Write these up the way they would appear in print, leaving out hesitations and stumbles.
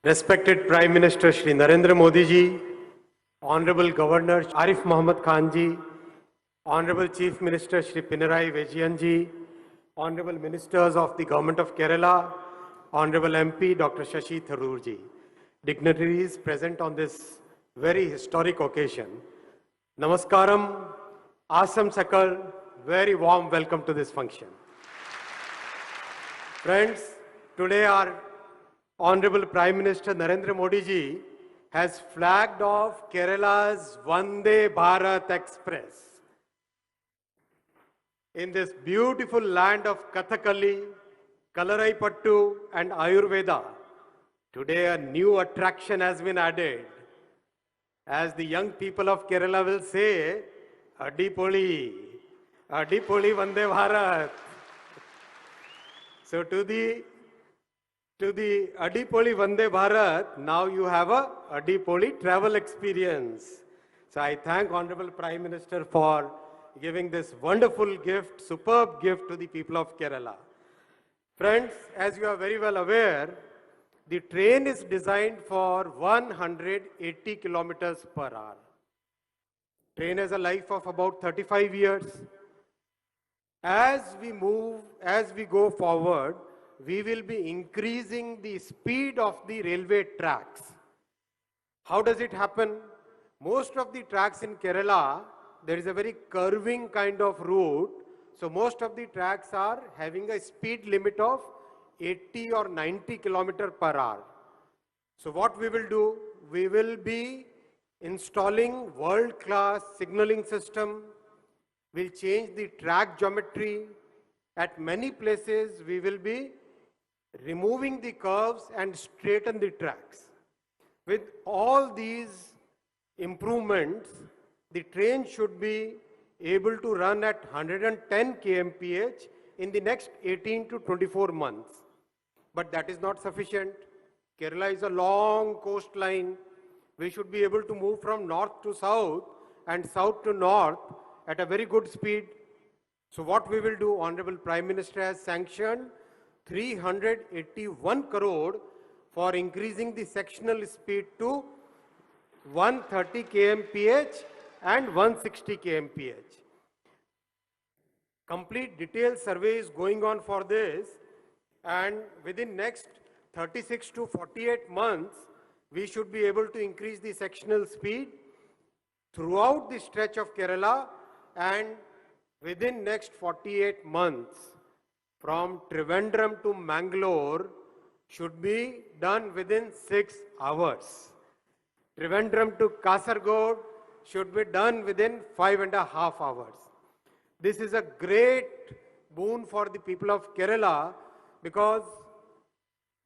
Respected Prime Minister Shri Narendra Modi ji, Honorable Governor Arif Mohammed Khan ji, Honorable Chief Minister Shri Pinarayi Vijayan ji, Honorable Ministers of the Government of Kerala, Honorable MP Dr. Shashi Tharoor ji, dignitaries present on this very historic occasion. Namaskaram, Asam Sakal, very warm welcome to this function. Friends, today our Honorable Prime Minister Narendra Modi ji has flagged off Kerala's Vande Bharat Express. In this beautiful land of Kathakali, Kalaraipattu and Ayurveda, today a new attraction has been added. As the young people of Kerala will say, Adipoli Vande Bharat. So to the Adipoli Vande Bharat, now you have a Adipoli travel experience. So I thank Honorable Prime Minister for giving this wonderful gift, superb gift to the people of Kerala. Friends, as you are very well aware, the train is designed for 180 kilometers per hour. Train has a life of about 35 years. As we go forward, we will be increasing the speed of the railway tracks. How does it happen? Most of the tracks in Kerala, there is a very curving kind of route. So most of the tracks are having a speed limit of 80 or 90 kilometers per hour. So what we will do, we will be installing world-class signaling system. We'll change the track geometry. At many places, we will be removing the curves and straighten the tracks. With all these improvements, the train should be able to run at 110 kmph in the next 18 to 24 months. But that is not sufficient. Kerala is a long coastline. We should be able to move from north to south and south to north at a very good speed. So what we will do, Honorable Prime Minister has sanctioned 381 crore for increasing the sectional speed to 130 kmph and 160 kmph. Complete detailed survey is going on for this, and within next 36 to 48 months, we should be able to increase the sectional speed throughout the stretch of Kerala, and within next 48 months, from Trivandrum to Mangalore should be done within 6 hours. Trivandrum to Kasargod should be done within 5.5 hours. This is a great boon for the people of Kerala because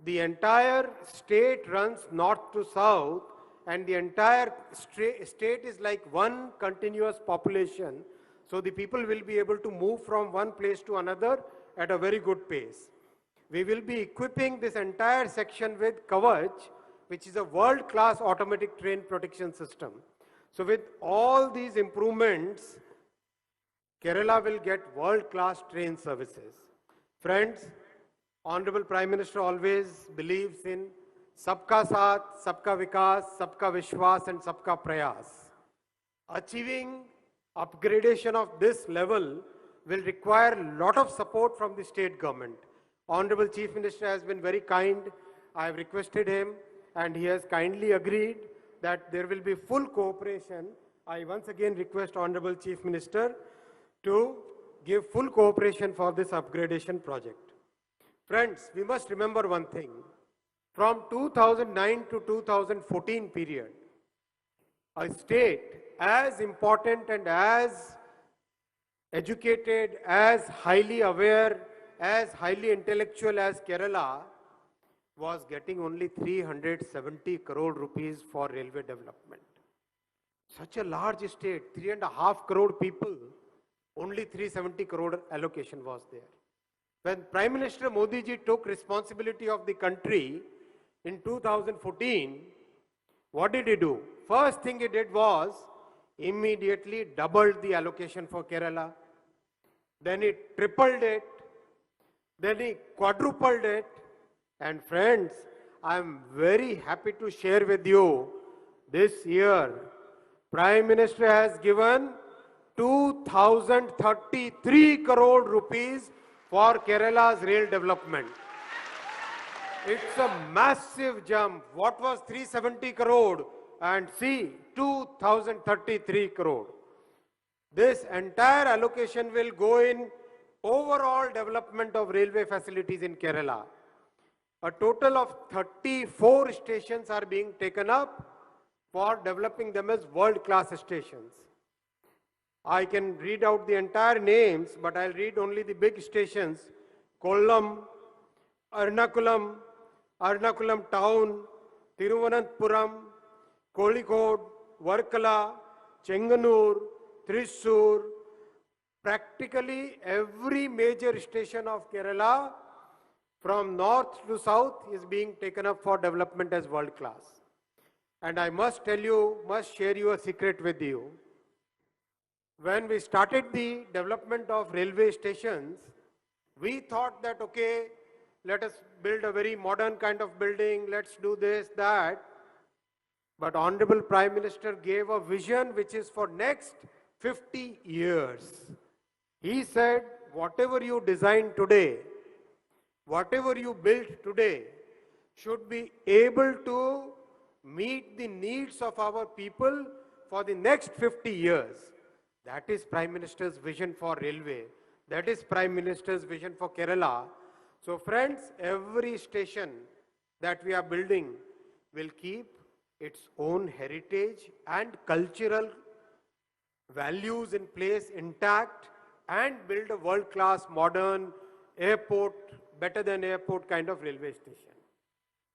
the entire state runs north to south and the entire state is like one continuous population. So the people will be able to move from one place to another at a very good pace. We will be equipping this entire section with Kavach, which is a world-class automatic train protection system. So with all these improvements, Kerala will get world-class train services. Friends, Honorable Prime Minister always believes in Sabka Saath, Sabka Vikas, Sabka Vishwas and Sabka Prayas. Achieving upgradation of this level will require a lot of support from the state government. Honorable Chief Minister has been very kind. I have requested him and he has kindly agreed that there will be full cooperation. I once again request Honorable Chief Minister to give full cooperation for this upgradation project. Friends, we must remember one thing. From 2009 to 2014 period, a state as important and as educated, as highly aware, as highly intellectual as Kerala was getting only 370 crore rupees for railway development. Such a large state, 3.5 crore people, only 370 crore allocation was there. When Prime Minister Modi ji took responsibility of the country in 2014, what did he do? First thing he did was immediately doubled the allocation for Kerala. Then he tripled it. Then he quadrupled it. And friends, I'm very happy to share with you this year, Prime Minister has given 2033 crore rupees for Kerala's rail development. It's a massive jump. What was 370 crore? And see, 2033 crore. This entire allocation will go in overall development of railway facilities in Kerala. A total of 34 stations are being taken up for developing them as world-class stations. I can read out the entire names, but I'll read only the big stations. Kollam, Ernakulam, Ernakulam Town, Thiruvananthapuram, Kozhikode, Varkala, Chenganur, Thrissur. Practically every major station of Kerala from north to south is being taken up for development as world class. And I must tell you, must share you a secret with you. When we started the development of railway stations, we thought that, okay, let us build a very modern kind of building, let's do this, that. But Honorable Prime Minister gave a vision which is for next 50 years. He said, whatever you design today, whatever you build today, should be able to meet the needs of our people for the next 50 years. That is Prime Minister's vision for railway. That is Prime Minister's vision for Kerala. So friends, every station that we are building will keep its own heritage and cultural values in place intact and build a world-class modern airport, better than airport kind of railway station.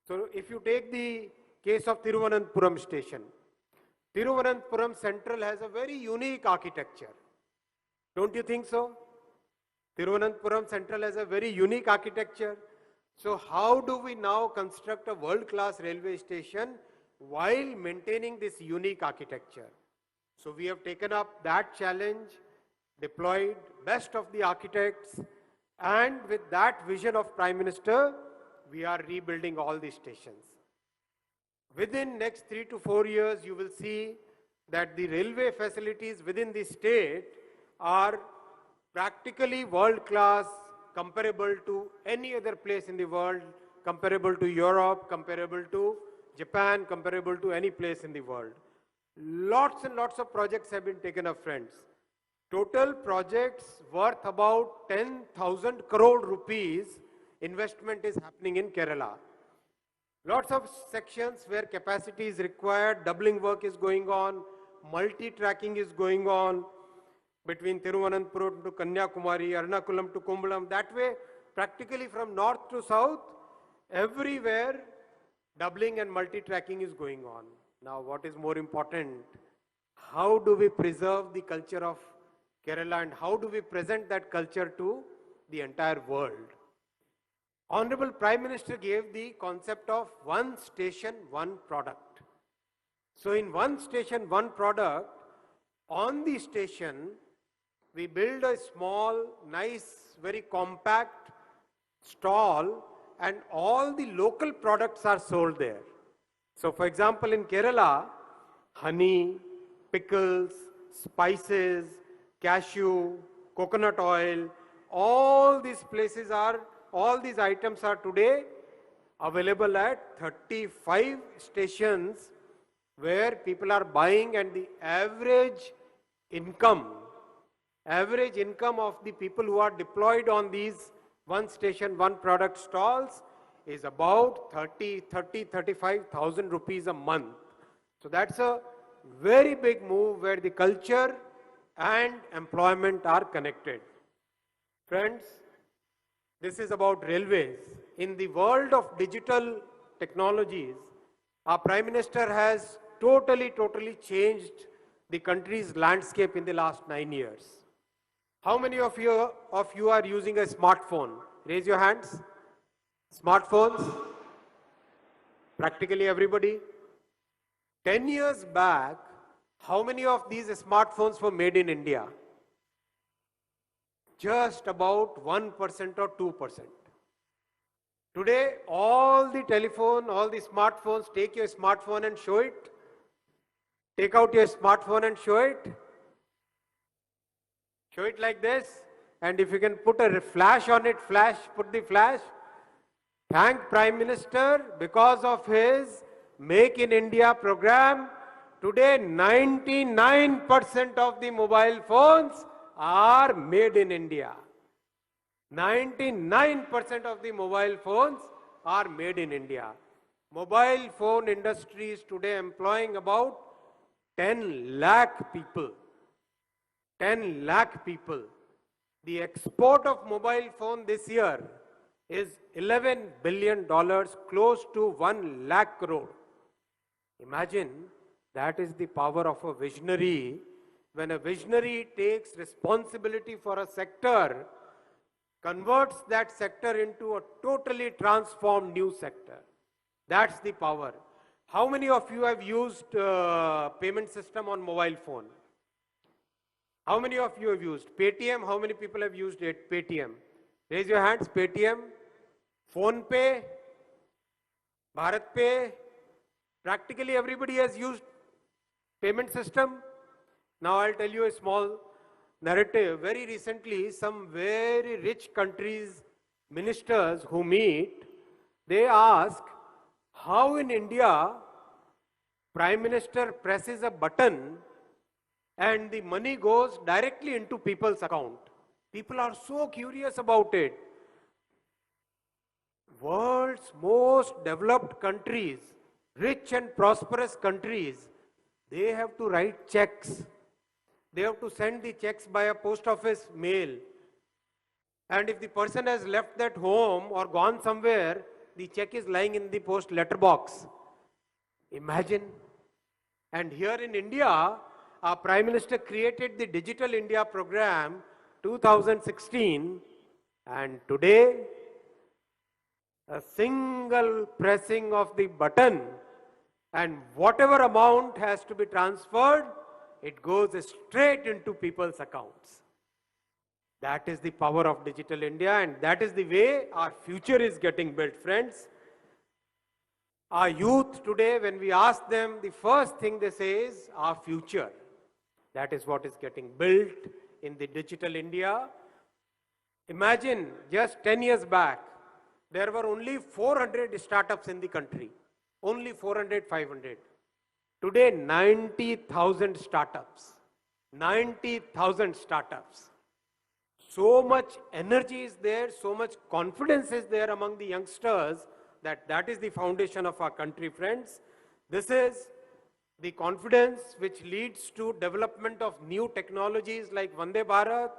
So if you take the case of Thiruvananthapuram station, Thiruvananthapuram Central has a very unique architecture. Don't you think so? Thiruvananthapuram Central has a very unique architecture. So how do we now construct a world-class railway station while maintaining this unique architecture? So we have taken up that challenge, deployed best of the architects, and with that vision of Prime Minister, we are rebuilding all these stations. Within next 3 to 4 years, you will see that the railway facilities within the state are practically world-class, comparable to any other place in the world, comparable to Europe, comparable to Japan, comparable to any place in the world. Lots and lots of projects have been taken up, friends. Total projects worth about 10,000 crore rupees investment is happening in Kerala. Lots of sections where capacity is required, doubling work is going on, multi-tracking is going on between Thiruvananthapuram to Kanyakumari, Ernakulam to Kumbalam. That way, practically from north to south, everywhere doubling and multi-tracking is going on. Now, what is more important? How do we preserve the culture of Kerala and how do we present that culture to the entire world? Honorable Prime Minister gave the concept of one station, one product. So in one station, one product, on the station, we build a small, nice, very compact stall and all the local products are sold there. So for example, in Kerala, honey, pickles, spices, cashew, coconut oil, all these items are today available at 35 stations where people are buying, and the average income of the people who are deployed on these one station, one product stalls is about 35,000 rupees a month. So that's a very big move where the culture and employment are connected. Friends, this is about railways. In the world of digital technologies, our Prime Minister has totally changed the country's landscape in the last 9 years. How many of you are using a smartphone? Raise your hands. Smartphones? Practically everybody. 10 years back, how many of these smartphones were made in India? Just about 1% or 2%. Today, all the telephone, all the smartphones, take your smartphone and show it. Take out your smartphone and show it. Show it like this. And if you can put a flash on it, put the flash. Thank Prime Minister, because of his Make in India program, today 99% of the mobile phones are made in India. 99% of the mobile phones are made in India. Mobile phone industry is today employing about 10 lakh people. 10 lakh people. The export of mobile phone this year is $11 billion, close to 1 lakh crore. Imagine, that is the power of a visionary. When a visionary takes responsibility for a sector, converts that sector into a totally transformed new sector. That's the power. How many of you have used payment system on mobile phone? How many of you have used Paytm? How many people have used it? Paytm. Raise your hands. Paytm, Phone Pay, Bharat Pay. Practically everybody has used payment system. Now I'll tell you a small narrative. Very recently, some very rich countries' ministers who meet, they ask how in India Prime Minister presses a button and the money goes directly into people's account. People are so curious about it. World's most developed countries, rich and prosperous countries, they have to write checks. They have to send the checks by a post office mail. And if the person has left that home or gone somewhere, the check is lying in the post letter box. Imagine. And here in India, our Prime Minister created the Digital India program 2016, and today a single pressing of the button and whatever amount has to be transferred, it goes straight into people's accounts. That is the power of Digital India, and that is the way our future is getting built, friends. Our youth today, when we ask them, the first thing they say is our future. That is what is getting built in the Digital India. Imagine just 10 years back, there were only 400 startups in the country. Only 400, 500. Today, 90,000 startups. 90,000 startups. So much energy is there, so much confidence is there among the youngsters that is the foundation of our country, friends. This is the confidence which leads to development of new technologies like Vande Bharat,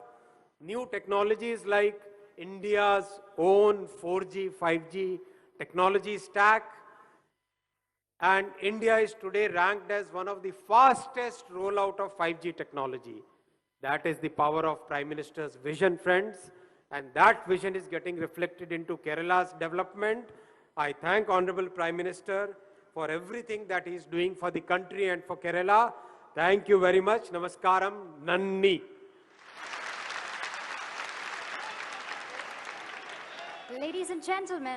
new technologies like India's own 4G, 5G technology stack. And India is today ranked as one of the fastest rollout of 5G technology. That is the power of Prime Minister's vision, friends. And that vision is getting reflected into Kerala's development. I thank Honorable Prime Minister for everything that he is doing for the country and for Kerala. Thank you very much. Namaskaram. Nanni. Ladies and gentlemen,